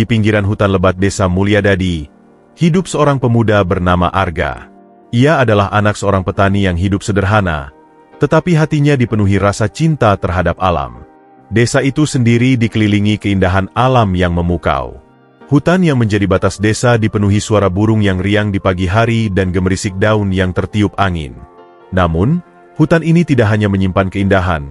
Di pinggiran hutan lebat desa Mulyadadi, hidup seorang pemuda bernama Arga. Ia adalah anak seorang petani yang hidup sederhana, tetapi hatinya dipenuhi rasa cinta terhadap alam. Desa itu sendiri dikelilingi keindahan alam yang memukau. Hutan yang menjadi batas desa dipenuhi suara burung yang riang di pagi hari dan gemerisik daun yang tertiup angin. Namun, hutan ini tidak hanya menyimpan keindahan,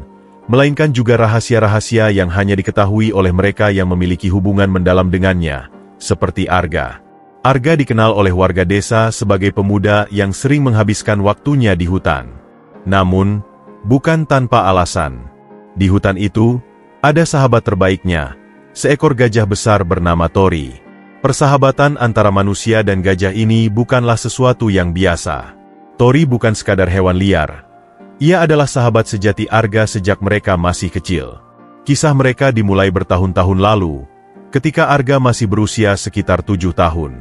melainkan juga rahasia-rahasia yang hanya diketahui oleh mereka yang memiliki hubungan mendalam dengannya, seperti Arga. Arga dikenal oleh warga desa sebagai pemuda yang sering menghabiskan waktunya di hutan. Namun, bukan tanpa alasan. Di hutan itu, ada sahabat terbaiknya, seekor gajah besar bernama Tori. Persahabatan antara manusia dan gajah ini bukanlah sesuatu yang biasa. Tori bukan sekadar hewan liar. Ia adalah sahabat sejati Arga sejak mereka masih kecil. Kisah mereka dimulai bertahun-tahun lalu, ketika Arga masih berusia sekitar 7 tahun.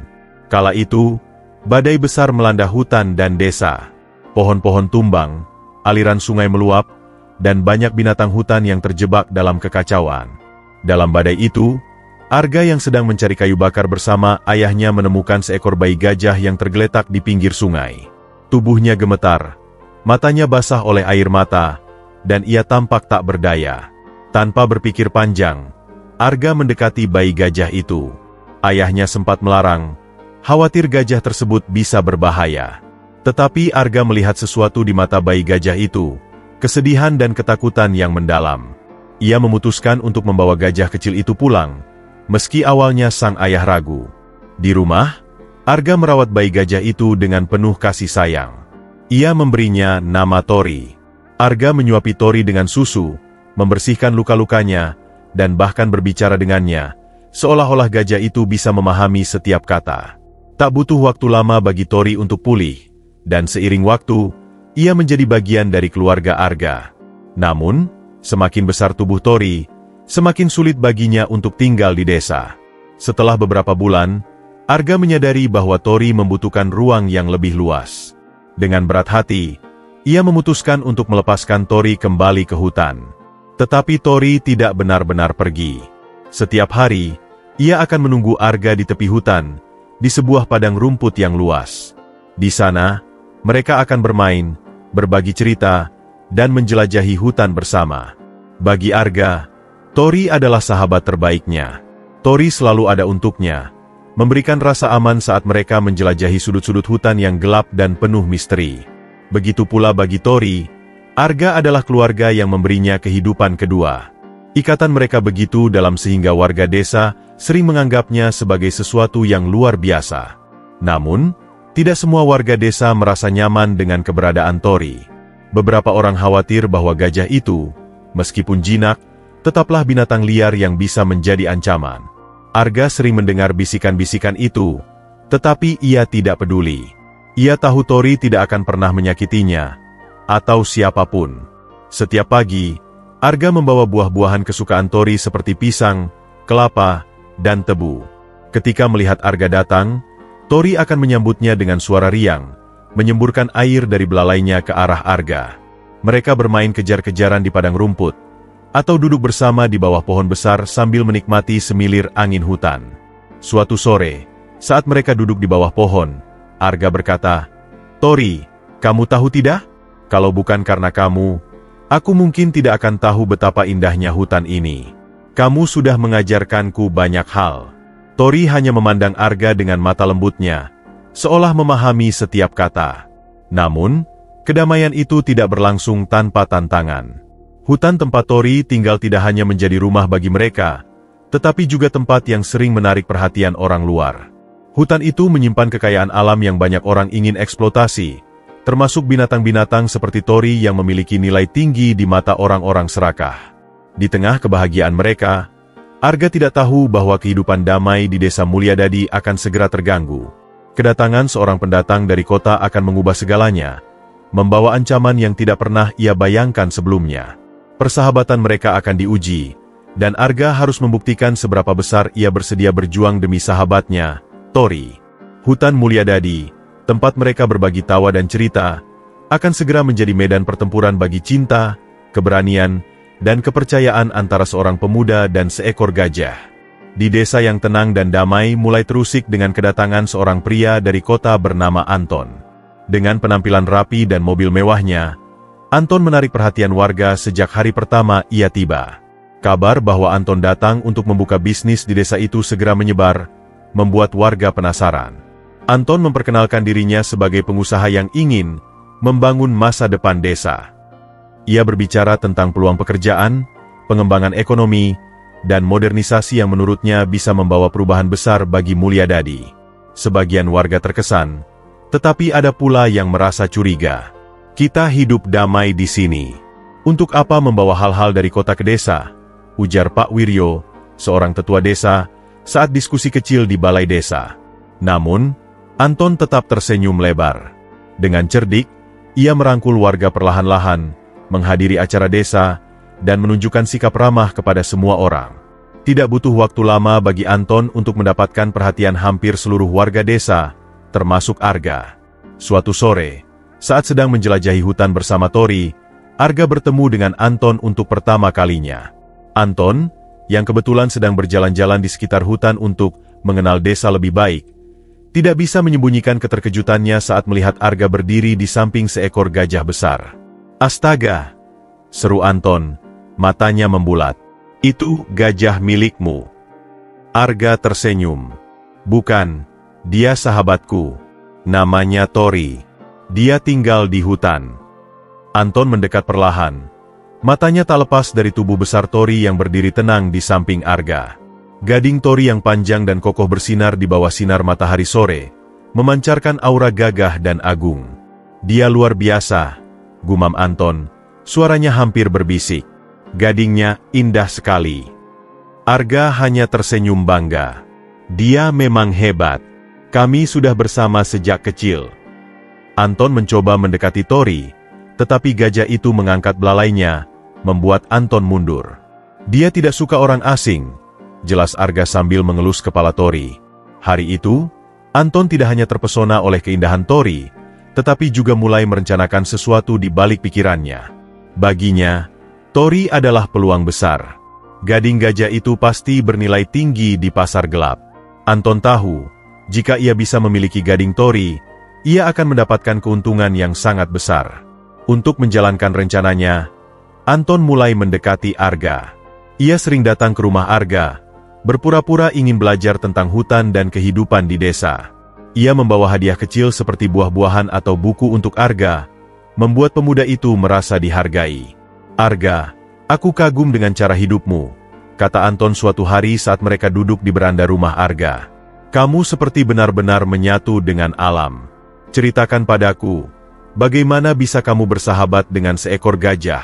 Kala itu, badai besar melanda hutan dan desa. Pohon-pohon tumbang, aliran sungai meluap, dan banyak binatang hutan yang terjebak dalam kekacauan. Dalam badai itu, Arga yang sedang mencari kayu bakar bersama ayahnya menemukan seekor bayi gajah yang tergeletak di pinggir sungai. Tubuhnya gemetar, matanya basah oleh air mata, dan ia tampak tak berdaya. Tanpa berpikir panjang, Arga mendekati bayi gajah itu. Ayahnya sempat melarang, khawatir gajah tersebut bisa berbahaya. Tetapi Arga melihat sesuatu di mata bayi gajah itu, kesedihan dan ketakutan yang mendalam. Ia memutuskan untuk membawa gajah kecil itu pulang, meski awalnya sang ayah ragu. Di rumah, Arga merawat bayi gajah itu dengan penuh kasih sayang. Ia memberinya nama Tori. Arga menyuapi Tori dengan susu, membersihkan luka-lukanya, dan bahkan berbicara dengannya, seolah-olah gajah itu bisa memahami setiap kata. Tak butuh waktu lama bagi Tori untuk pulih, dan seiring waktu, ia menjadi bagian dari keluarga Arga. Namun, semakin besar tubuh Tori, semakin sulit baginya untuk tinggal di desa. Setelah beberapa bulan, Arga menyadari bahwa Tori membutuhkan ruang yang lebih luas. Dengan berat hati, ia memutuskan untuk melepaskan Tori kembali ke hutan. Tetapi Tori tidak benar-benar pergi. Setiap hari, ia akan menunggu Arga di tepi hutan, di sebuah padang rumput yang luas. Di sana, mereka akan bermain, berbagi cerita, dan menjelajahi hutan bersama. Bagi Arga, Tori adalah sahabat terbaiknya. Tori selalu ada untuknya, memberikan rasa aman saat mereka menjelajahi sudut-sudut hutan yang gelap dan penuh misteri. Begitu pula bagi Tori, Arga adalah keluarga yang memberinya kehidupan kedua. Ikatan mereka begitu dalam sehingga warga desa sering menganggapnya sebagai sesuatu yang luar biasa. Namun, tidak semua warga desa merasa nyaman dengan keberadaan Tori. Beberapa orang khawatir bahwa gajah itu, meskipun jinak, tetaplah binatang liar yang bisa menjadi ancaman. Arga sering mendengar bisikan-bisikan itu, tetapi ia tidak peduli. Ia tahu Tori tidak akan pernah menyakitinya, atau siapapun. Setiap pagi, Arga membawa buah-buahan kesukaan Tori seperti pisang, kelapa, dan tebu. Ketika melihat Arga datang, Tori akan menyambutnya dengan suara riang, menyemburkan air dari belalainya ke arah Arga. Mereka bermain kejar-kejaran di padang rumput, atau duduk bersama di bawah pohon besar sambil menikmati semilir angin hutan. Suatu sore, saat mereka duduk di bawah pohon, Arga berkata, "Tori, kamu tahu tidak? Kalau bukan karena kamu, aku mungkin tidak akan tahu betapa indahnya hutan ini. Kamu sudah mengajarkanku banyak hal." Tori hanya memandang Arga dengan mata lembutnya, seolah memahami setiap kata. Namun, kedamaian itu tidak berlangsung tanpa tantangan. Hutan tempat Tori tinggal tidak hanya menjadi rumah bagi mereka, tetapi juga tempat yang sering menarik perhatian orang luar. Hutan itu menyimpan kekayaan alam yang banyak orang ingin eksploitasi, termasuk binatang-binatang seperti Tori yang memiliki nilai tinggi di mata orang-orang serakah. Di tengah kebahagiaan mereka, Arga tidak tahu bahwa kehidupan damai di desa Mulyadadi akan segera terganggu. Kedatangan seorang pendatang dari kota akan mengubah segalanya, membawa ancaman yang tidak pernah ia bayangkan sebelumnya. Persahabatan mereka akan diuji, dan Arga harus membuktikan seberapa besar ia bersedia berjuang demi sahabatnya, Tori. Hutan Mulyadadi, tempat mereka berbagi tawa dan cerita, akan segera menjadi medan pertempuran bagi cinta, keberanian, dan kepercayaan antara seorang pemuda dan seekor gajah. Di desa yang tenang dan damai mulai terusik dengan kedatangan seorang pria dari kota bernama Anton. Dengan penampilan rapi dan mobil mewahnya, Anton menarik perhatian warga sejak hari pertama ia tiba. Kabar bahwa Anton datang untuk membuka bisnis di desa itu segera menyebar, membuat warga penasaran. Anton memperkenalkan dirinya sebagai pengusaha yang ingin membangun masa depan desa. Ia berbicara tentang peluang pekerjaan, pengembangan ekonomi, dan modernisasi yang menurutnya bisa membawa perubahan besar bagi Mulyadadi. Sebagian warga terkesan, tetapi ada pula yang merasa curiga. Kita hidup damai di sini. Untuk apa membawa hal-hal dari kota ke desa? Ujar Pak Wiryo, seorang tetua desa, saat diskusi kecil di balai desa. Namun, Anton tetap tersenyum lebar. Dengan cerdik, ia merangkul warga perlahan-lahan, menghadiri acara desa, dan menunjukkan sikap ramah kepada semua orang. Tidak butuh waktu lama bagi Anton untuk mendapatkan perhatian hampir seluruh warga desa, termasuk Arga. Suatu sore, saat sedang menjelajahi hutan bersama Tori, Arga bertemu dengan Anton untuk pertama kalinya. Anton, yang kebetulan sedang berjalan-jalan di sekitar hutan untuk mengenal desa lebih baik, tidak bisa menyembunyikan keterkejutannya saat melihat Arga berdiri di samping seekor gajah besar. "Astaga!" seru Anton, matanya membulat. "Itu gajah milikmu." Arga tersenyum. "Bukan, dia sahabatku. Namanya Tori. Dia tinggal di hutan." Anton mendekat perlahan. Matanya tak lepas dari tubuh besar Tori yang berdiri tenang di samping Arga. Gading Tori yang panjang dan kokoh bersinar di bawah sinar matahari sore, memancarkan aura gagah dan agung. "Dia luar biasa," gumam Anton, suaranya hampir berbisik. "Gadingnya indah sekali." Arga hanya tersenyum bangga. "Dia memang hebat. Kami sudah bersama sejak kecil." Anton mencoba mendekati Tori, tetapi gajah itu mengangkat belalainya, membuat Anton mundur. "Dia tidak suka orang asing," jelas Arga sambil mengelus kepala Tori. Hari itu, Anton tidak hanya terpesona oleh keindahan Tori, tetapi juga mulai merencanakan sesuatu di balik pikirannya. Baginya, Tori adalah peluang besar. Gading gajah itu pasti bernilai tinggi di pasar gelap. Anton tahu, jika ia bisa memiliki gading Tori, ia akan mendapatkan keuntungan yang sangat besar. Untuk menjalankan rencananya, Anton mulai mendekati Arga. Ia sering datang ke rumah Arga, berpura-pura ingin belajar tentang hutan dan kehidupan di desa. Ia membawa hadiah kecil seperti buah-buahan atau buku untuk Arga, membuat pemuda itu merasa dihargai. "Arga, aku kagum dengan cara hidupmu," kata Anton suatu hari saat mereka duduk di beranda rumah Arga. "Kamu seperti benar-benar menyatu dengan alam. Ceritakan padaku, bagaimana bisa kamu bersahabat dengan seekor gajah?"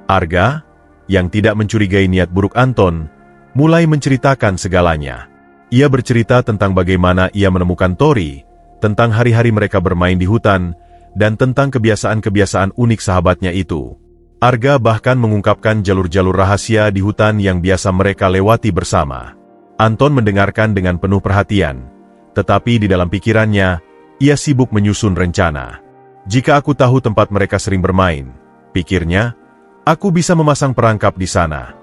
Arga, yang tidak mencurigai niat buruk Anton, mulai menceritakan segalanya. Ia bercerita tentang bagaimana ia menemukan Tori, tentang hari-hari mereka bermain di hutan, dan tentang kebiasaan-kebiasaan unik sahabatnya itu. Arga bahkan mengungkapkan jalur-jalur rahasia di hutan yang biasa mereka lewati bersama. Anton mendengarkan dengan penuh perhatian, tetapi di dalam pikirannya, ia sibuk menyusun rencana. "Jika aku tahu tempat mereka sering bermain," pikirnya, "aku bisa memasang perangkap di sana."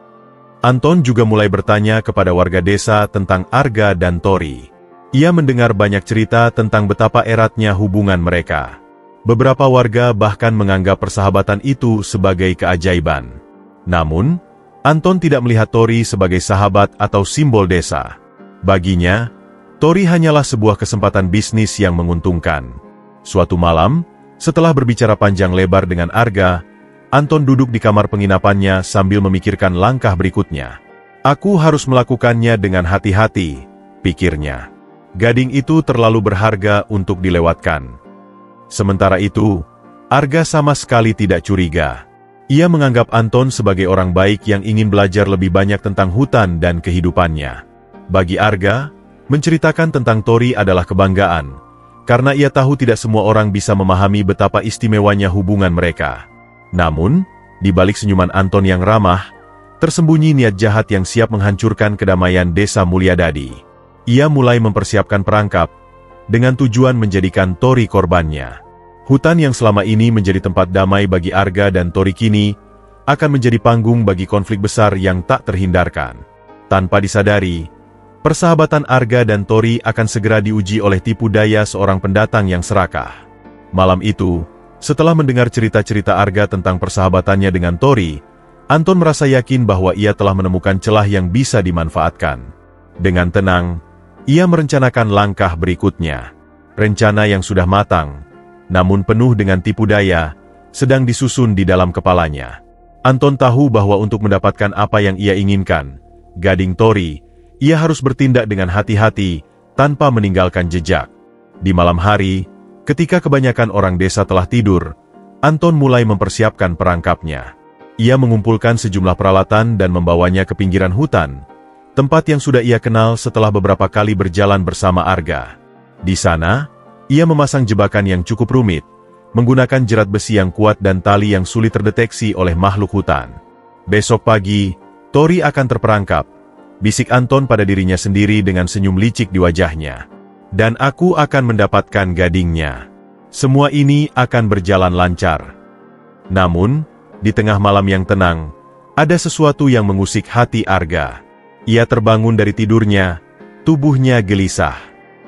Anton juga mulai bertanya kepada warga desa tentang Arga dan Tori. Ia mendengar banyak cerita tentang betapa eratnya hubungan mereka. Beberapa warga bahkan menganggap persahabatan itu sebagai keajaiban. Namun, Anton tidak melihat Tori sebagai sahabat atau simbol desa. Baginya, Tori hanyalah sebuah kesempatan bisnis yang menguntungkan. Suatu malam, setelah berbicara panjang lebar dengan Arga, Anton duduk di kamar penginapannya sambil memikirkan langkah berikutnya. "Aku harus melakukannya dengan hati-hati," pikirnya. "Gading itu terlalu berharga untuk dilewatkan." Sementara itu, Arga sama sekali tidak curiga. Ia menganggap Anton sebagai orang baik yang ingin belajar lebih banyak tentang hutan dan kehidupannya. Bagi Arga, menceritakan tentang Tori adalah kebanggaan, karena ia tahu tidak semua orang bisa memahami betapa istimewanya hubungan mereka. Namun, di balik senyuman Anton yang ramah, tersembunyi niat jahat yang siap menghancurkan kedamaian desa Mulyadadi. Ia mulai mempersiapkan perangkap, dengan tujuan menjadikan Tori korbannya. Hutan yang selama ini menjadi tempat damai bagi Arga dan Tori kini, akan menjadi panggung bagi konflik besar yang tak terhindarkan. Tanpa disadari, persahabatan Arga dan Tori akan segera diuji oleh tipu daya seorang pendatang yang serakah. Malam itu, setelah mendengar cerita-cerita Arga tentang persahabatannya dengan Tori, Anton merasa yakin bahwa ia telah menemukan celah yang bisa dimanfaatkan. Dengan tenang, ia merencanakan langkah berikutnya. Rencana yang sudah matang, namun penuh dengan tipu daya, sedang disusun di dalam kepalanya. Anton tahu bahwa untuk mendapatkan apa yang ia inginkan, gading Tori, ia harus bertindak dengan hati-hati, tanpa meninggalkan jejak. Di malam hari, ketika kebanyakan orang desa telah tidur, Anton mulai mempersiapkan perangkapnya. Ia mengumpulkan sejumlah peralatan dan membawanya ke pinggiran hutan, tempat yang sudah ia kenal setelah beberapa kali berjalan bersama Arga. Di sana, ia memasang jebakan yang cukup rumit, menggunakan jerat besi yang kuat dan tali yang sulit terdeteksi oleh makhluk hutan. Besok pagi, Tori akan terperangkap, bisik Anton pada dirinya sendiri dengan senyum licik di wajahnya. Dan aku akan mendapatkan gadingnya. Semua ini akan berjalan lancar. Namun, di tengah malam yang tenang, ada sesuatu yang mengusik hati Arga. Ia terbangun dari tidurnya, tubuhnya gelisah.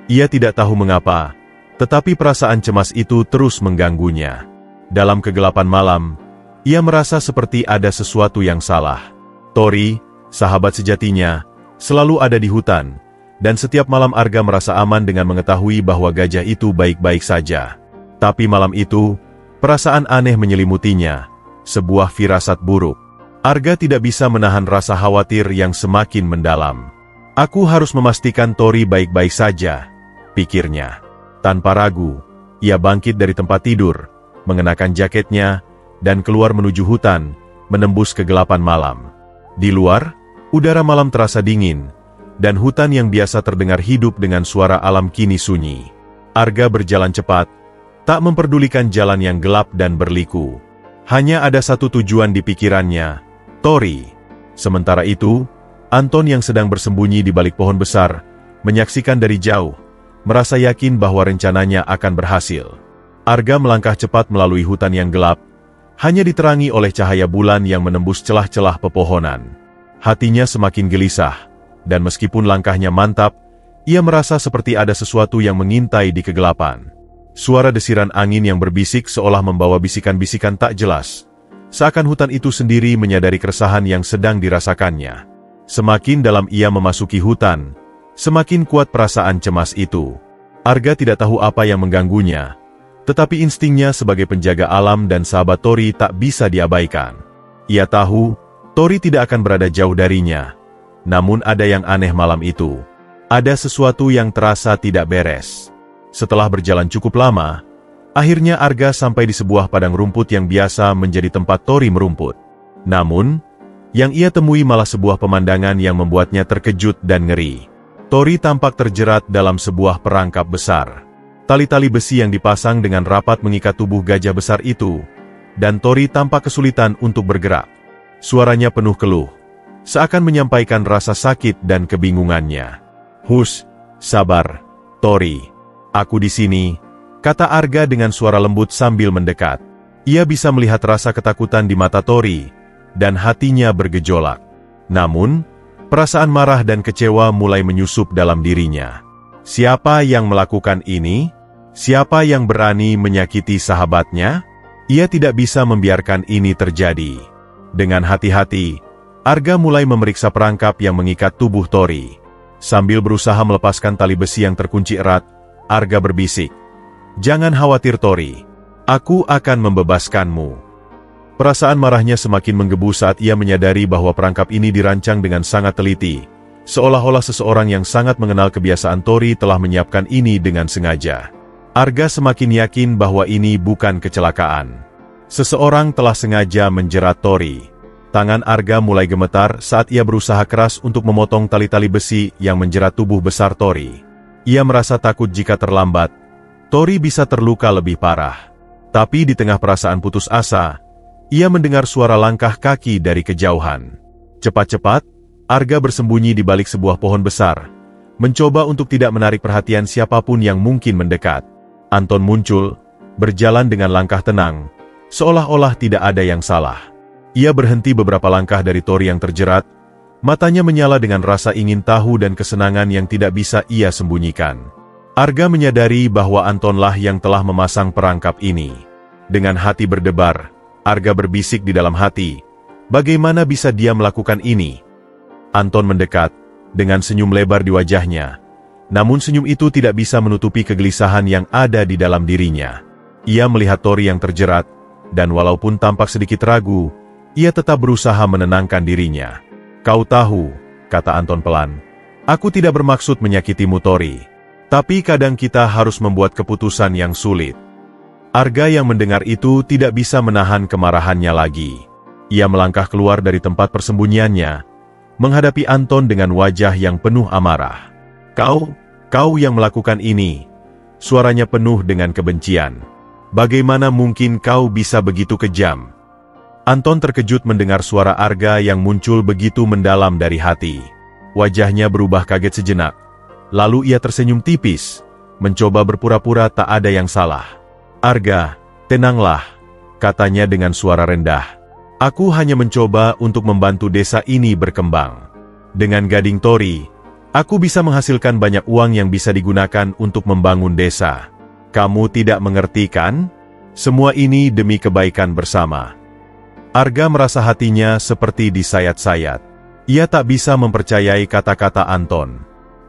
Ia tidak tahu mengapa, tetapi perasaan cemas itu terus mengganggunya. Dalam kegelapan malam, ia merasa seperti ada sesuatu yang salah. Tori, sahabat sejatinya, selalu ada di hutan, dan setiap malam Arga merasa aman dengan mengetahui bahwa gajah itu baik-baik saja. Tapi malam itu, perasaan aneh menyelimutinya, sebuah firasat buruk. Arga tidak bisa menahan rasa khawatir yang semakin mendalam. Aku harus memastikan Tori baik-baik saja, pikirnya. Tanpa ragu, ia bangkit dari tempat tidur, mengenakan jaketnya, dan keluar menuju hutan, menembus kegelapan malam. Di luar, udara malam terasa dingin, dan hutan yang biasa terdengar hidup dengan suara alam kini sunyi. Arga berjalan cepat, tak memperdulikan jalan yang gelap dan berliku. Hanya ada satu tujuan di pikirannya, Tori. Sementara itu, Anton yang sedang bersembunyi di balik pohon besar, menyaksikan dari jauh, merasa yakin bahwa rencananya akan berhasil. Arga melangkah cepat melalui hutan yang gelap, hanya diterangi oleh cahaya bulan yang menembus celah-celah pepohonan. Hatinya semakin gelisah, dan meskipun langkahnya mantap, ia merasa seperti ada sesuatu yang mengintai di kegelapan. Suara desiran angin yang berbisik seolah membawa bisikan-bisikan tak jelas, seakan hutan itu sendiri menyadari keresahan yang sedang dirasakannya. Semakin dalam ia memasuki hutan, semakin kuat perasaan cemas itu. Arga tidak tahu apa yang mengganggunya, tetapi instingnya sebagai penjaga alam dan sahabat Tori tak bisa diabaikan. Ia tahu, Tori tidak akan berada jauh darinya. Namun ada yang aneh malam itu. Ada sesuatu yang terasa tidak beres. Setelah berjalan cukup lama, akhirnya Arga sampai di sebuah padang rumput yang biasa menjadi tempat Tori merumput. Namun, yang ia temui malah sebuah pemandangan yang membuatnya terkejut dan ngeri. Tori tampak terjerat dalam sebuah perangkap besar. Tali-tali besi yang dipasang dengan rapat mengikat tubuh gajah besar itu, dan Tori tampak kesulitan untuk bergerak. Suaranya penuh keluh, seakan menyampaikan rasa sakit dan kebingungannya. "Hus, sabar, Tori. Aku di sini," kata Arga dengan suara lembut sambil mendekat. Ia bisa melihat rasa ketakutan di mata Tori, dan hatinya bergejolak. Namun, perasaan marah dan kecewa mulai menyusup dalam dirinya. Siapa yang melakukan ini? Siapa yang berani menyakiti sahabatnya? Ia tidak bisa membiarkan ini terjadi. Dengan hati-hati, Arga mulai memeriksa perangkap yang mengikat tubuh Tori. Sambil berusaha melepaskan tali besi yang terkunci erat, Arga berbisik, "Jangan khawatir Tori, aku akan membebaskanmu." Perasaan marahnya semakin menggebu saat ia menyadari bahwa perangkap ini dirancang dengan sangat teliti, seolah-olah seseorang yang sangat mengenal kebiasaan Tori telah menyiapkan ini dengan sengaja. Arga semakin yakin bahwa ini bukan kecelakaan. Seseorang telah sengaja menjerat Tori. Tangan Arga mulai gemetar saat ia berusaha keras untuk memotong tali-tali besi yang menjerat tubuh besar Tori. Ia merasa takut jika terlambat, Tori bisa terluka lebih parah. Tapi di tengah perasaan putus asa, ia mendengar suara langkah kaki dari kejauhan. Cepat-cepat, Arga bersembunyi di balik sebuah pohon besar, mencoba untuk tidak menarik perhatian siapapun yang mungkin mendekat. Anton muncul, berjalan dengan langkah tenang, seolah-olah tidak ada yang salah. Ia berhenti beberapa langkah dari Tori yang terjerat, Matanya menyala dengan rasa ingin tahu dan kesenangan yang tidak bisa ia sembunyikan. Arga menyadari bahwa Antonlah yang telah memasang perangkap ini. Dengan hati berdebar, Arga berbisik di dalam hati, bagaimana bisa dia melakukan ini? Anton mendekat, dengan senyum lebar di wajahnya. Namun senyum itu tidak bisa menutupi kegelisahan yang ada di dalam dirinya. Ia melihat Tori yang terjerat, dan walaupun tampak sedikit ragu, ia tetap berusaha menenangkan dirinya. Kau tahu, kata Anton pelan, aku tidak bermaksud menyakitimu Tori. Tapi kadang kita harus membuat keputusan yang sulit. Arga yang mendengar itu tidak bisa menahan kemarahannya lagi. Ia melangkah keluar dari tempat persembunyiannya, menghadapi Anton dengan wajah yang penuh amarah. Kau yang melakukan ini. Suaranya penuh dengan kebencian. Bagaimana mungkin kau bisa begitu kejam? Anton terkejut mendengar suara Arga yang muncul begitu mendalam dari hati. Wajahnya berubah kaget sejenak. Lalu ia tersenyum tipis, mencoba berpura-pura tak ada yang salah. Arga, tenanglah, katanya dengan suara rendah. Aku hanya mencoba untuk membantu desa ini berkembang. Dengan gading Tori, aku bisa menghasilkan banyak uang yang bisa digunakan untuk membangun desa. Kamu tidak mengerti kan? Semua ini demi kebaikan bersama. Arga merasa hatinya seperti disayat-sayat. Ia tak bisa mempercayai kata-kata Anton.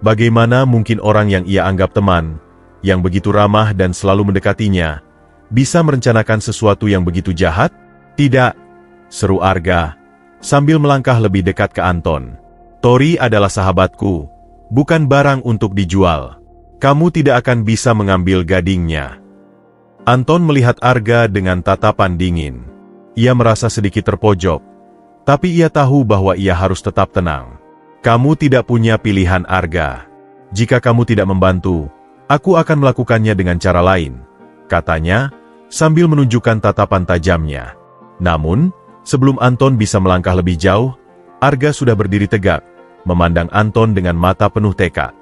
Bagaimana mungkin orang yang ia anggap teman, yang begitu ramah dan selalu mendekatinya, bisa merencanakan sesuatu yang begitu jahat? Tidak, seru Arga, sambil melangkah lebih dekat ke Anton. Tori adalah sahabatku, bukan barang untuk dijual. Kamu tidak akan bisa mengambil gadingnya. Anton melihat Arga dengan tatapan dingin. Ia merasa sedikit terpojok, tapi ia tahu bahwa ia harus tetap tenang. Kamu tidak punya pilihan Arga. Jika kamu tidak membantu, aku akan melakukannya dengan cara lain, katanya, sambil menunjukkan tatapan tajamnya. Namun, sebelum Anton bisa melangkah lebih jauh, Arga sudah berdiri tegak, memandang Anton dengan mata penuh tekad.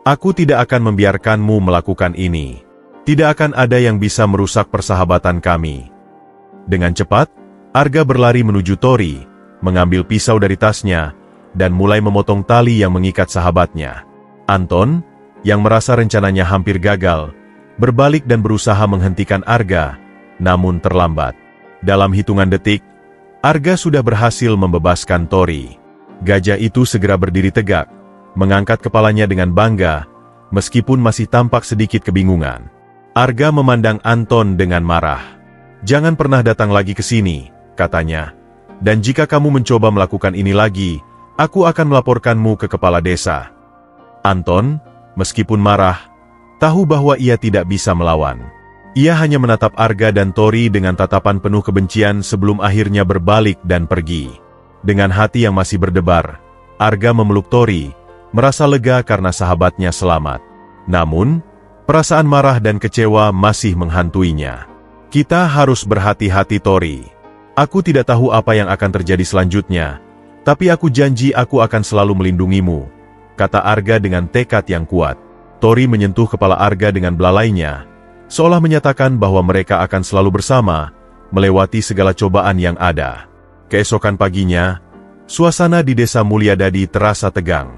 Aku tidak akan membiarkanmu melakukan ini. Tidak akan ada yang bisa merusak persahabatan kami. Dengan cepat, Arga berlari menuju Tori, mengambil pisau dari tasnya, dan mulai memotong tali yang mengikat sahabatnya. Anton, yang merasa rencananya hampir gagal, berbalik dan berusaha menghentikan Arga, namun terlambat. Dalam hitungan detik, Arga sudah berhasil membebaskan Tori. Gajah itu segera berdiri tegak, mengangkat kepalanya dengan bangga, meskipun masih tampak sedikit kebingungan. Arga memandang Anton dengan marah. Jangan pernah datang lagi ke sini, katanya. Dan jika kamu mencoba melakukan ini lagi, aku akan melaporkanmu ke kepala desa. Anton, meskipun marah, tahu bahwa ia tidak bisa melawan. Ia hanya menatap Arga dan Tori dengan tatapan penuh kebencian sebelum akhirnya berbalik dan pergi. Dengan hati yang masih berdebar, Arga memeluk Tori, merasa lega karena sahabatnya selamat. Namun, perasaan marah dan kecewa masih menghantuinya. Kita harus berhati-hati Tori. Aku tidak tahu apa yang akan terjadi selanjutnya, tapi aku janji aku akan selalu melindungimu, kata Arga dengan tekad yang kuat. Tori menyentuh kepala Arga dengan belalainya, seolah menyatakan bahwa mereka akan selalu bersama, melewati segala cobaan yang ada. Keesokan paginya, suasana di desa Mulyadadi terasa tegang.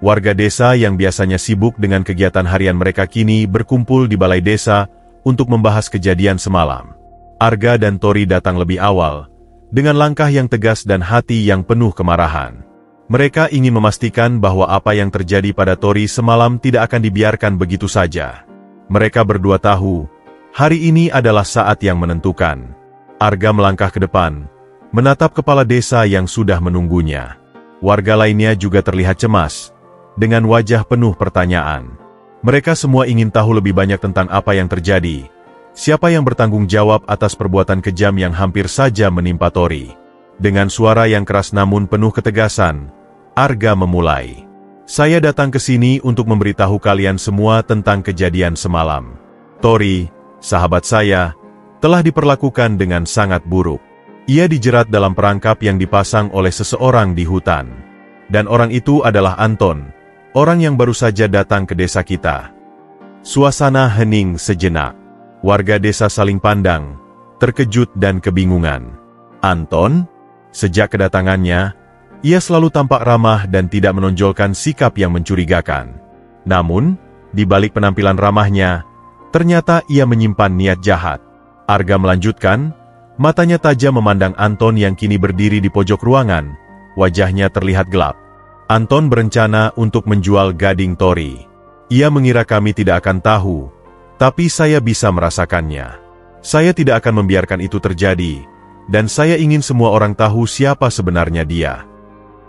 Warga desa yang biasanya sibuk dengan kegiatan harian mereka kini berkumpul di balai desa untuk membahas kejadian semalam. Arga dan Tori datang lebih awal, dengan langkah yang tegas dan hati yang penuh kemarahan. Mereka ingin memastikan bahwa apa yang terjadi pada Tori semalam tidak akan dibiarkan begitu saja. Mereka berdua tahu, hari ini adalah saat yang menentukan. Arga melangkah ke depan, menatap kepala desa yang sudah menunggunya. Warga lainnya juga terlihat cemas, dengan wajah penuh pertanyaan. Mereka semua ingin tahu lebih banyak tentang apa yang terjadi. Siapa yang bertanggung jawab atas perbuatan kejam yang hampir saja menimpa Tori? Dengan suara yang keras namun penuh ketegasan, Arga memulai. Saya datang ke sini untuk memberitahu kalian semua tentang kejadian semalam. Tori, sahabat saya, telah diperlakukan dengan sangat buruk. Ia dijerat dalam perangkap yang dipasang oleh seseorang di hutan. Dan orang itu adalah Anton, orang yang baru saja datang ke desa kita. Suasana hening sejenak. Warga desa saling pandang, terkejut dan kebingungan. Anton? Sejak kedatangannya, Ia selalu tampak ramah dan tidak menonjolkan sikap yang mencurigakan. Namun, di balik penampilan ramahnya, ternyata ia menyimpan niat jahat. Arga melanjutkan, matanya tajam memandang Anton yang kini berdiri di pojok ruangan, wajahnya terlihat gelap. Anton berencana untuk menjual gading Tori. Ia mengira kami tidak akan tahu, tapi saya bisa merasakannya. Saya tidak akan membiarkan itu terjadi, dan saya ingin semua orang tahu siapa sebenarnya dia.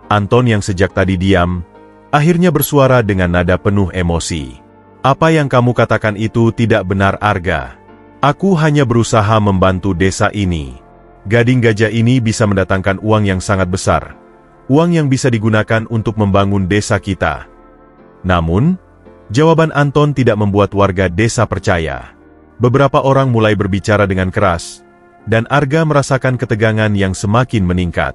Anton yang sejak tadi diam, akhirnya bersuara dengan nada penuh emosi. Apa yang kamu katakan itu tidak benar, Arga. Aku hanya berusaha membantu desa ini. Gading gajah ini bisa mendatangkan uang yang sangat besar. Uang yang bisa digunakan untuk membangun desa kita. Namun, jawaban Anton tidak membuat warga desa percaya. Beberapa orang mulai berbicara dengan keras, dan Arga merasakan ketegangan yang semakin meningkat.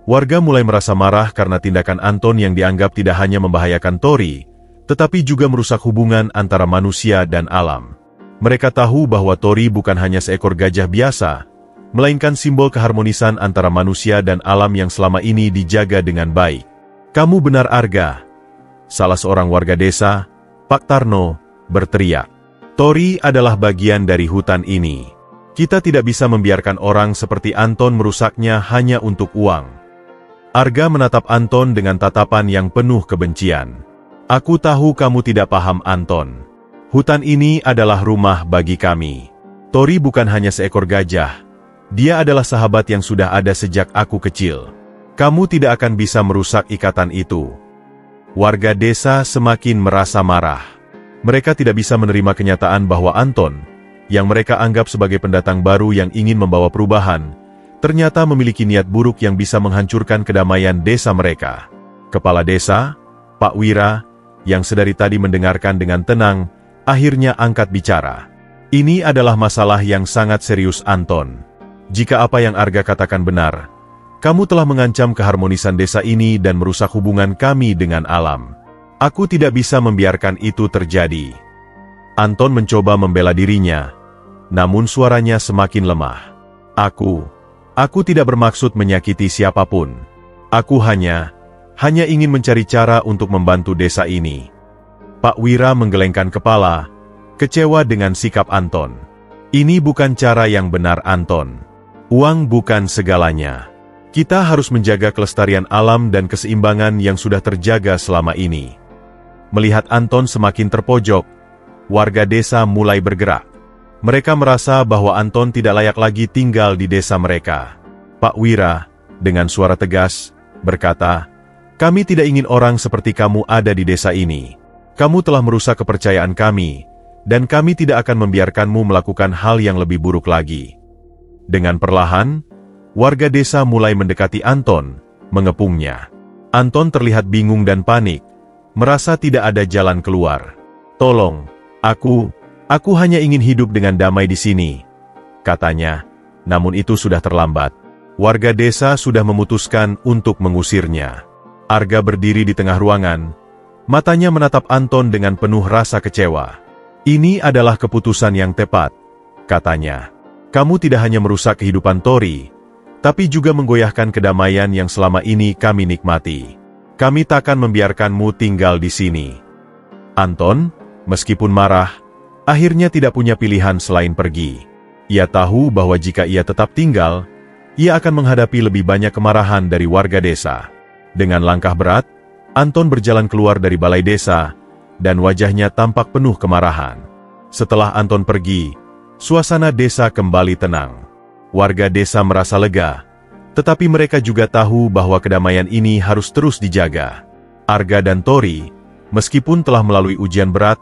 Warga mulai merasa marah karena tindakan Anton yang dianggap tidak hanya membahayakan Tori, tetapi juga merusak hubungan antara manusia dan alam. Mereka tahu bahwa Tori bukan hanya seekor gajah biasa, melainkan simbol keharmonisan antara manusia dan alam yang selama ini dijaga dengan baik. Kamu benar, Arga. Salah seorang warga desa, Pak Tarno, berteriak. Tori adalah bagian dari hutan ini. Kita tidak bisa membiarkan orang seperti Anton merusaknya hanya untuk uang. Arga menatap Anton dengan tatapan yang penuh kebencian. Aku tahu kamu tidak paham, Anton. Hutan ini adalah rumah bagi kami. Tori bukan hanya seekor gajah. Dia adalah sahabat yang sudah ada sejak aku kecil. Kamu tidak akan bisa merusak ikatan itu. Warga desa semakin merasa marah. Mereka tidak bisa menerima kenyataan bahwa Anton, yang mereka anggap sebagai pendatang baru yang ingin membawa perubahan, ternyata memiliki niat buruk yang bisa menghancurkan kedamaian desa mereka. Kepala desa, Pak Wira, yang sedari tadi mendengarkan dengan tenang, akhirnya angkat bicara. Ini adalah masalah yang sangat serius, Anton. Jika apa yang Arga katakan benar, kamu telah mengancam keharmonisan desa ini dan merusak hubungan kami dengan alam. Aku tidak bisa membiarkan itu terjadi. Anton mencoba membela dirinya, namun suaranya semakin lemah. Aku tidak bermaksud menyakiti siapapun. Aku hanya ingin mencari cara untuk membantu desa ini. Pak Wira menggelengkan kepala, kecewa dengan sikap Anton. Ini bukan cara yang benar, Anton. Uang bukan segalanya. Kita harus menjaga kelestarian alam dan keseimbangan yang sudah terjaga selama ini. Melihat Anton semakin terpojok, warga desa mulai bergerak. Mereka merasa bahwa Anton tidak layak lagi tinggal di desa mereka. Pak Wira, dengan suara tegas, berkata, "Kami tidak ingin orang seperti kamu ada di desa ini. Kamu telah merusak kepercayaan kami, dan kami tidak akan membiarkanmu melakukan hal yang lebih buruk lagi." Dengan perlahan, warga desa mulai mendekati Anton, mengepungnya. Anton terlihat bingung dan panik, merasa tidak ada jalan keluar. "Tolong, aku hanya ingin hidup dengan damai di sini," katanya. Namun itu sudah terlambat. Warga desa sudah memutuskan untuk mengusirnya. Arga berdiri di tengah ruangan, matanya menatap Anton dengan penuh rasa kecewa. "Ini adalah keputusan yang tepat," katanya. "Kamu tidak hanya merusak kehidupan Tori, tapi juga menggoyahkan kedamaian yang selama ini kami nikmati. Kami takkan membiarkanmu tinggal di sini." Anton, meskipun marah, akhirnya tidak punya pilihan selain pergi. Ia tahu bahwa jika ia tetap tinggal, ia akan menghadapi lebih banyak kemarahan dari warga desa. Dengan langkah berat, Anton berjalan keluar dari balai desa, dan wajahnya tampak penuh kemarahan. Setelah Anton pergi, suasana desa kembali tenang. Warga desa merasa lega, tetapi mereka juga tahu bahwa kedamaian ini harus terus dijaga. Arga dan Tori, meskipun telah melalui ujian berat,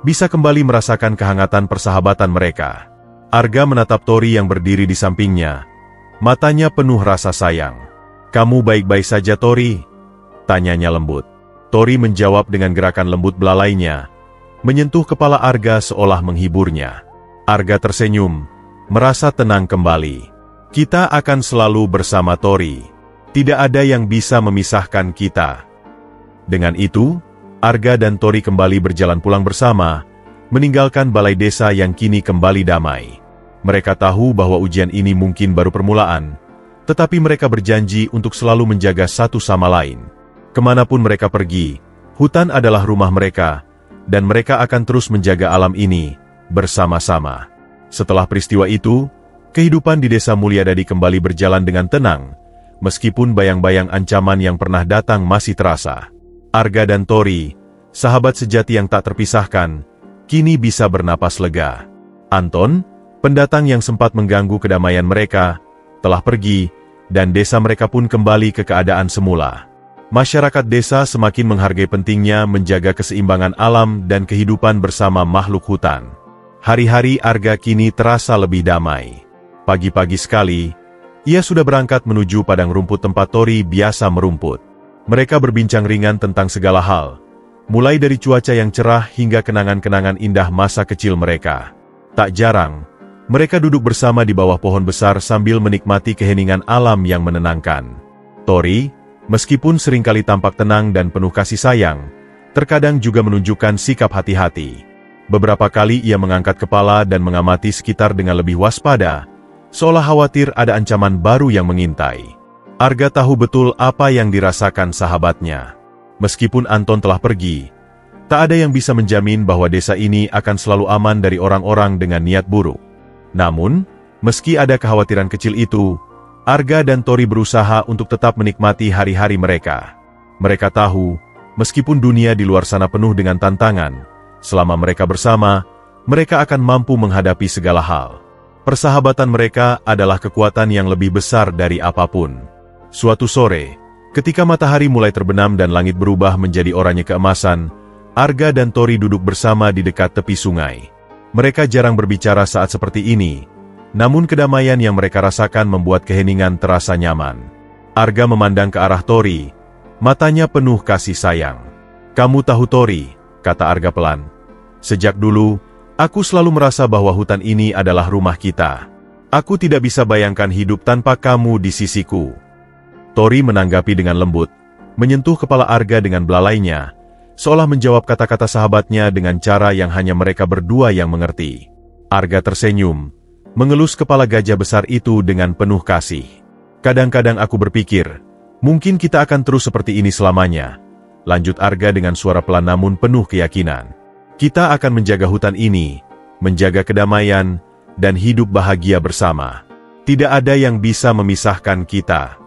bisa kembali merasakan kehangatan persahabatan mereka. Arga menatap Tori yang berdiri di sampingnya. Matanya penuh rasa sayang. "Kamu baik-baik saja, Tori?" tanyanya lembut. Tori menjawab dengan gerakan lembut belalainya, menyentuh kepala Arga seolah menghiburnya. Arga tersenyum, merasa tenang kembali. "Kita akan selalu bersama, Tori. Tidak ada yang bisa memisahkan kita." Dengan itu, Arga dan Tori kembali berjalan pulang bersama, meninggalkan balai desa yang kini kembali damai. Mereka tahu bahwa ujian ini mungkin baru permulaan, tetapi mereka berjanji untuk selalu menjaga satu sama lain. Kemanapun mereka pergi, hutan adalah rumah mereka, dan mereka akan terus menjaga alam ini bersama-sama. Setelah peristiwa itu, kehidupan di Desa Mulyadadi kembali berjalan dengan tenang, meskipun bayang-bayang ancaman yang pernah datang masih terasa. Arga dan Tori, sahabat sejati yang tak terpisahkan, kini bisa bernapas lega. Anton, pendatang yang sempat mengganggu kedamaian mereka, telah pergi, dan desa mereka pun kembali ke keadaan semula. Masyarakat desa semakin menghargai pentingnya menjaga keseimbangan alam dan kehidupan bersama makhluk hutan. Hari-hari Arga kini terasa lebih damai. Pagi-pagi sekali, ia sudah berangkat menuju padang rumput tempat Tori biasa merumput. Mereka berbincang ringan tentang segala hal, mulai dari cuaca yang cerah hingga kenangan-kenangan indah masa kecil mereka. Tak jarang, mereka duduk bersama di bawah pohon besar sambil menikmati keheningan alam yang menenangkan. Tori, meskipun seringkali tampak tenang dan penuh kasih sayang, terkadang juga menunjukkan sikap hati-hati. Beberapa kali ia mengangkat kepala dan mengamati sekitar dengan lebih waspada, seolah khawatir ada ancaman baru yang mengintai. Arga tahu betul apa yang dirasakan sahabatnya. Meskipun Anton telah pergi, tak ada yang bisa menjamin bahwa desa ini akan selalu aman dari orang-orang dengan niat buruk. Namun, meski ada kekhawatiran kecil itu, Arga dan Tori berusaha untuk tetap menikmati hari-hari mereka. Mereka tahu, meskipun dunia di luar sana penuh dengan tantangan, selama mereka bersama, mereka akan mampu menghadapi segala hal. Persahabatan mereka adalah kekuatan yang lebih besar dari apapun. Suatu sore, ketika matahari mulai terbenam dan langit berubah menjadi oranye keemasan, Arga dan Tori duduk bersama di dekat tepi sungai. Mereka jarang berbicara saat seperti ini, namun kedamaian yang mereka rasakan membuat keheningan terasa nyaman. Arga memandang ke arah Tori, matanya penuh kasih sayang. "Kamu tahu Tori," kata Arga pelan. "Sejak dulu, aku selalu merasa bahwa hutan ini adalah rumah kita. Aku tidak bisa bayangkan hidup tanpa kamu di sisiku." Tori menanggapi dengan lembut, menyentuh kepala Arga dengan belalainya, seolah menjawab kata-kata sahabatnya dengan cara yang hanya mereka berdua yang mengerti. Arga tersenyum, mengelus kepala gajah besar itu dengan penuh kasih. "Kadang-kadang aku berpikir, mungkin kita akan terus seperti ini selamanya," lanjut Arga dengan suara pelan namun penuh keyakinan. "Kita akan menjaga hutan ini, menjaga kedamaian, dan hidup bahagia bersama. Tidak ada yang bisa memisahkan kita."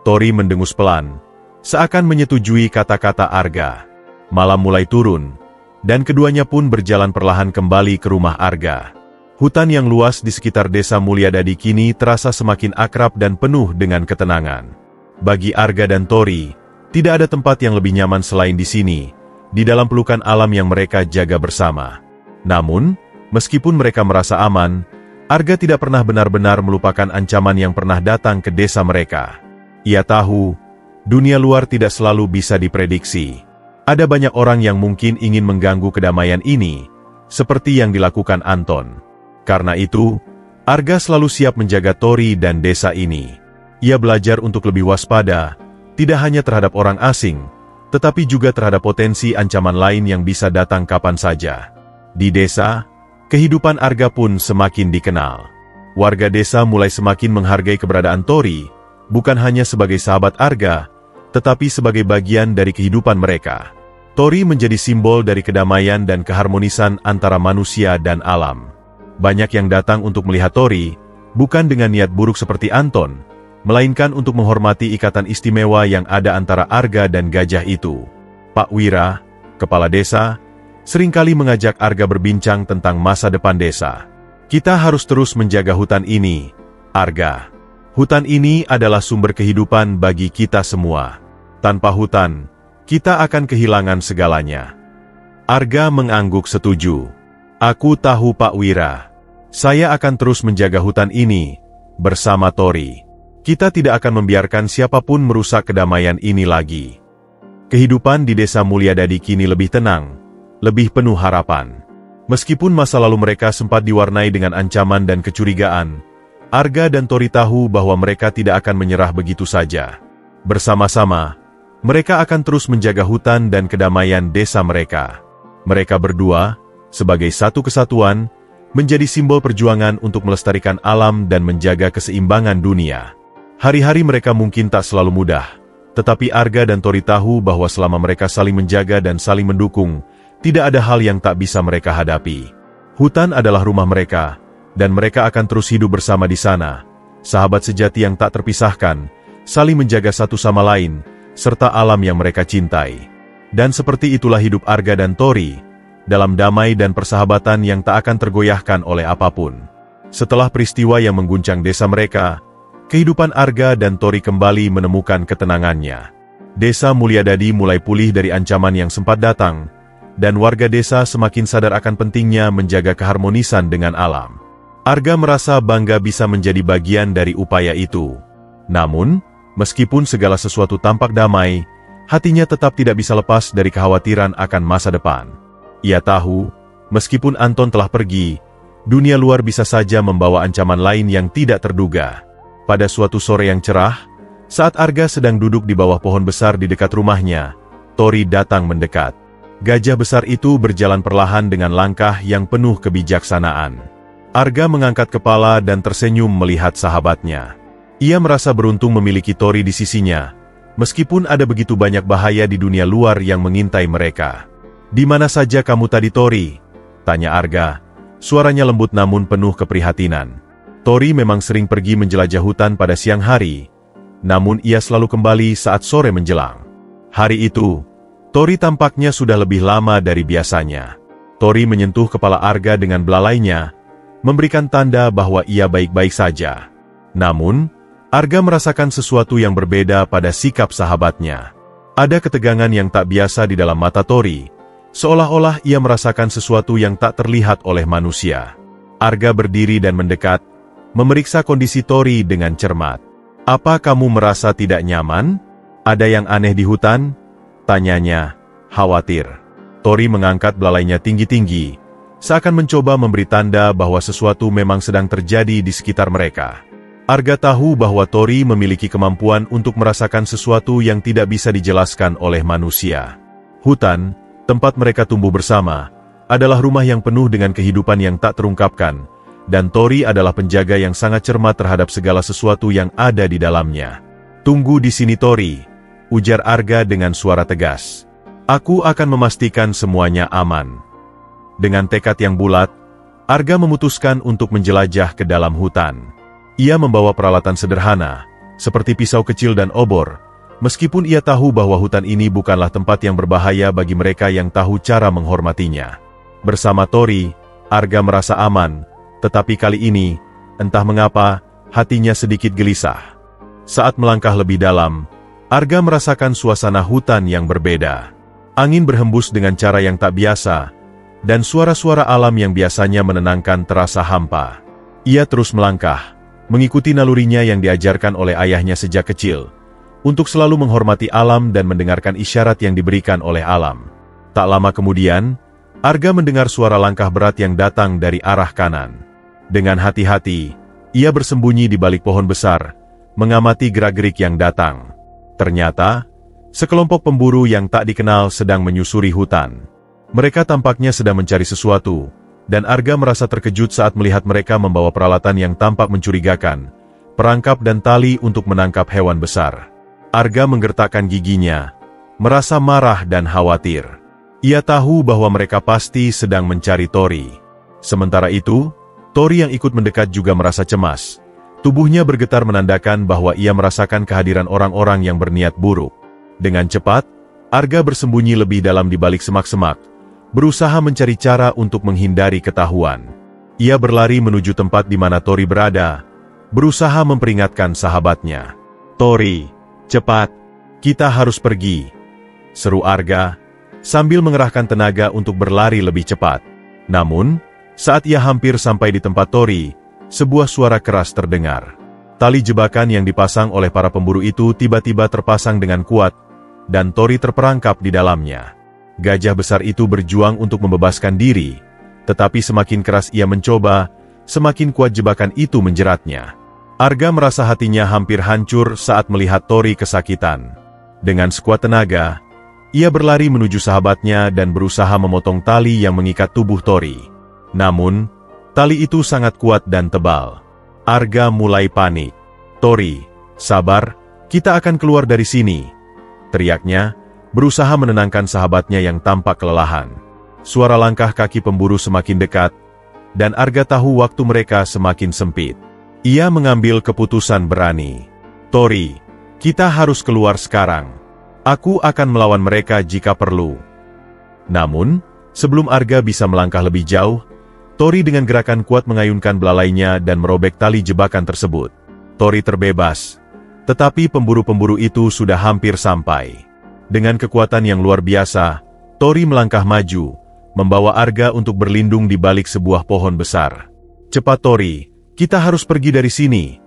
Tori mendengus pelan, seakan menyetujui kata-kata Arga. Malam mulai turun, dan keduanya pun berjalan perlahan kembali ke rumah Arga. Hutan yang luas di sekitar Desa Mulyadadi kini terasa semakin akrab dan penuh dengan ketenangan. Bagi Arga dan Tori, tidak ada tempat yang lebih nyaman selain di sini, di dalam pelukan alam yang mereka jaga bersama. Namun, meskipun mereka merasa aman, Arga tidak pernah benar-benar melupakan ancaman yang pernah datang ke desa mereka. Ia tahu, dunia luar tidak selalu bisa diprediksi. Ada banyak orang yang mungkin ingin mengganggu kedamaian ini, seperti yang dilakukan Anton. Karena itu, Arga selalu siap menjaga Tori dan desa ini. Ia belajar untuk lebih waspada, tidak hanya terhadap orang asing, tetapi juga terhadap potensi ancaman lain yang bisa datang kapan saja. Di desa, kehidupan Arga pun semakin dikenal. Warga desa mulai semakin menghargai keberadaan Tori, bukan hanya sebagai sahabat Arga, tetapi sebagai bagian dari kehidupan mereka. Tori menjadi simbol dari kedamaian dan keharmonisan antara manusia dan alam. Banyak yang datang untuk melihat Tori, bukan dengan niat buruk seperti Anton, melainkan untuk menghormati ikatan istimewa yang ada antara Arga dan gajah itu. Pak Wira, kepala desa, seringkali mengajak Arga berbincang tentang masa depan desa. "Kita harus terus menjaga hutan ini, Arga. Hutan ini adalah sumber kehidupan bagi kita semua. Tanpa hutan, kita akan kehilangan segalanya." Arga mengangguk setuju. "Aku tahu Pak Wira. Saya akan terus menjaga hutan ini, bersama Tori. Kita tidak akan membiarkan siapapun merusak kedamaian ini lagi." Kehidupan di Desa Mulyadadi kini lebih tenang, lebih penuh harapan. Meskipun masa lalu mereka sempat diwarnai dengan ancaman dan kecurigaan, Arga dan Tori tahu bahwa mereka tidak akan menyerah begitu saja. Bersama-sama, mereka akan terus menjaga hutan dan kedamaian desa mereka. Mereka berdua, sebagai satu kesatuan, menjadi simbol perjuangan untuk melestarikan alam dan menjaga keseimbangan dunia. Hari-hari mereka mungkin tak selalu mudah, tetapi Arga dan Tori tahu bahwa selama mereka saling menjaga dan saling mendukung, tidak ada hal yang tak bisa mereka hadapi. Hutan adalah rumah mereka, dan mereka akan terus hidup bersama di sana. Sahabat sejati yang tak terpisahkan, saling menjaga satu sama lain, serta alam yang mereka cintai. Dan seperti itulah hidup Arga dan Tori, dalam damai dan persahabatan yang tak akan tergoyahkan oleh apapun. Setelah peristiwa yang mengguncang desa mereka, kehidupan Arga dan Tori kembali menemukan ketenangannya. Desa Mulyadadi mulai pulih dari ancaman yang sempat datang, dan warga desa semakin sadar akan pentingnya menjaga keharmonisan dengan alam. Arga merasa bangga bisa menjadi bagian dari upaya itu. Namun, meskipun segala sesuatu tampak damai, hatinya tetap tidak bisa lepas dari kekhawatiran akan masa depan. Ia tahu, meskipun Anton telah pergi, dunia luar bisa saja membawa ancaman lain yang tidak terduga. Pada suatu sore yang cerah, saat Arga sedang duduk di bawah pohon besar di dekat rumahnya, Tori datang mendekat. Gajah besar itu berjalan perlahan dengan langkah yang penuh kebijaksanaan. Arga mengangkat kepala dan tersenyum melihat sahabatnya. Ia merasa beruntung memiliki Tori di sisinya, meskipun ada begitu banyak bahaya di dunia luar yang mengintai mereka. "Di mana saja kamu tadi, Tori?" tanya Arga. Suaranya lembut namun penuh keprihatinan. Tori memang sering pergi menjelajah hutan pada siang hari, namun ia selalu kembali saat sore menjelang. Hari itu, Tori tampaknya sudah lebih lama dari biasanya. Tori menyentuh kepala Arga dengan belalainya, memberikan tanda bahwa ia baik-baik saja. Namun, Arga merasakan sesuatu yang berbeda pada sikap sahabatnya. Ada ketegangan yang tak biasa di dalam mata Tori, seolah-olah ia merasakan sesuatu yang tak terlihat oleh manusia. Arga berdiri dan mendekat, memeriksa kondisi Tori dengan cermat. "Apa kamu merasa tidak nyaman? Ada yang aneh di hutan?" tanyanya, khawatir. Tori mengangkat belalainya tinggi-tinggi, seakan mencoba memberi tanda bahwa sesuatu memang sedang terjadi di sekitar mereka. Arga tahu bahwa Tori memiliki kemampuan untuk merasakan sesuatu yang tidak bisa dijelaskan oleh manusia. Hutan, tempat mereka tumbuh bersama, adalah rumah yang penuh dengan kehidupan yang tak terungkapkan, dan Tori adalah penjaga yang sangat cermat terhadap segala sesuatu yang ada di dalamnya. "Tunggu di sini, Tori," ujar Arga dengan suara tegas. "Aku akan memastikan semuanya aman." Dengan tekad yang bulat, Arga memutuskan untuk menjelajah ke dalam hutan. Ia membawa peralatan sederhana, seperti pisau kecil dan obor, meskipun ia tahu bahwa hutan ini bukanlah tempat yang berbahaya bagi mereka yang tahu cara menghormatinya. Bersama Tori, Arga merasa aman, tetapi kali ini, entah mengapa, hatinya sedikit gelisah. Saat melangkah lebih dalam, Arga merasakan suasana hutan yang berbeda. Angin berhembus dengan cara yang tak biasa, dan suara-suara alam yang biasanya menenangkan terasa hampa. Ia terus melangkah, mengikuti nalurinya yang diajarkan oleh ayahnya sejak kecil, untuk selalu menghormati alam dan mendengarkan isyarat yang diberikan oleh alam. Tak lama kemudian, Arga mendengar suara langkah berat yang datang dari arah kanan. Dengan hati-hati, ia bersembunyi di balik pohon besar, mengamati gerak-gerik yang datang. Ternyata, sekelompok pemburu yang tak dikenal sedang menyusuri hutan. Mereka tampaknya sedang mencari sesuatu, dan Arga merasa terkejut saat melihat mereka membawa peralatan yang tampak mencurigakan, perangkap dan tali untuk menangkap hewan besar. Arga menggertakkan giginya, merasa marah dan khawatir. Ia tahu bahwa mereka pasti sedang mencari Tori. Sementara itu, Tori yang ikut mendekat juga merasa cemas. Tubuhnya bergetar menandakan bahwa ia merasakan kehadiran orang-orang yang berniat buruk. Dengan cepat, Arga bersembunyi lebih dalam di balik semak-semak, berusaha mencari cara untuk menghindari ketahuan. Ia berlari menuju tempat di mana Tori berada, berusaha memperingatkan sahabatnya. "Tori, cepat, kita harus pergi," seru Arga, sambil mengerahkan tenaga untuk berlari lebih cepat. Namun, saat ia hampir sampai di tempat Tori, sebuah suara keras terdengar. Tali jebakan yang dipasang oleh para pemburu itu tiba-tiba terpasang dengan kuat, dan Tori terperangkap di dalamnya. Gajah besar itu berjuang untuk membebaskan diri, tetapi semakin keras ia mencoba, semakin kuat jebakan itu menjeratnya. Arga merasa hatinya hampir hancur saat melihat Tori kesakitan. Dengan sekuat tenaga, ia berlari menuju sahabatnya dan berusaha memotong tali yang mengikat tubuh Tori. Namun, tali itu sangat kuat dan tebal. Arga mulai panik. "Tori, Sabar, kita akan keluar dari sini, teriaknya, berusaha menenangkan sahabatnya yang tampak kelelahan. Suara langkah kaki pemburu semakin dekat, dan Arga tahu waktu mereka semakin sempit. Ia mengambil keputusan berani. Tori, kita harus keluar sekarang. Aku akan melawan mereka jika perlu. Namun, sebelum Arga bisa melangkah lebih jauh, Tori dengan gerakan kuat mengayunkan belalainya dan merobek tali jebakan tersebut. Tori terbebas, tetapi pemburu-pemburu itu sudah hampir sampai. Dengan kekuatan yang luar biasa, Tori melangkah maju, membawa Arga untuk berlindung di balik sebuah pohon besar. "Cepat Tori, kita harus pergi dari sini,"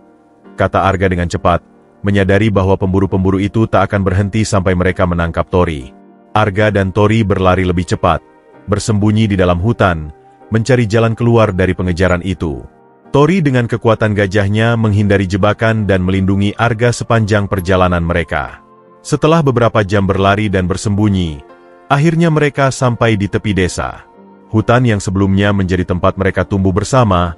kata Arga dengan cepat, menyadari bahwa pemburu-pemburu itu tak akan berhenti sampai mereka menangkap Tori. Arga dan Tori berlari lebih cepat, bersembunyi di dalam hutan, mencari jalan keluar dari pengejaran itu. Tori dengan kekuatan gajahnya menghindari jebakan dan melindungi Arga sepanjang perjalanan mereka. Setelah beberapa jam berlari dan bersembunyi, akhirnya mereka sampai di tepi desa. Hutan yang sebelumnya menjadi tempat mereka tumbuh bersama,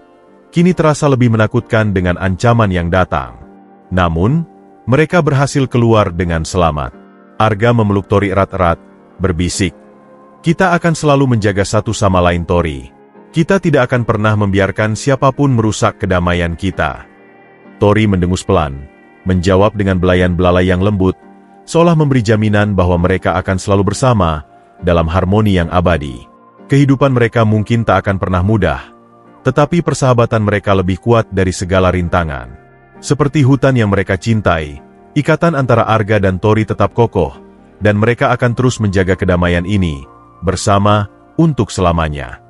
kini terasa lebih menakutkan dengan ancaman yang datang. Namun, mereka berhasil keluar dengan selamat. Arga memeluk Tori erat-erat, berbisik, "Kita akan selalu menjaga satu sama lain Tori. Kita tidak akan pernah membiarkan siapapun merusak kedamaian kita." Tori mendengus pelan, menjawab dengan belayan belalai yang lembut, seolah memberi jaminan bahwa mereka akan selalu bersama dalam harmoni yang abadi. Kehidupan mereka mungkin tak akan pernah mudah, tetapi persahabatan mereka lebih kuat dari segala rintangan. Seperti hutan yang mereka cintai, ikatan antara Arga dan Tori tetap kokoh, dan mereka akan terus menjaga kedamaian ini bersama untuk selamanya.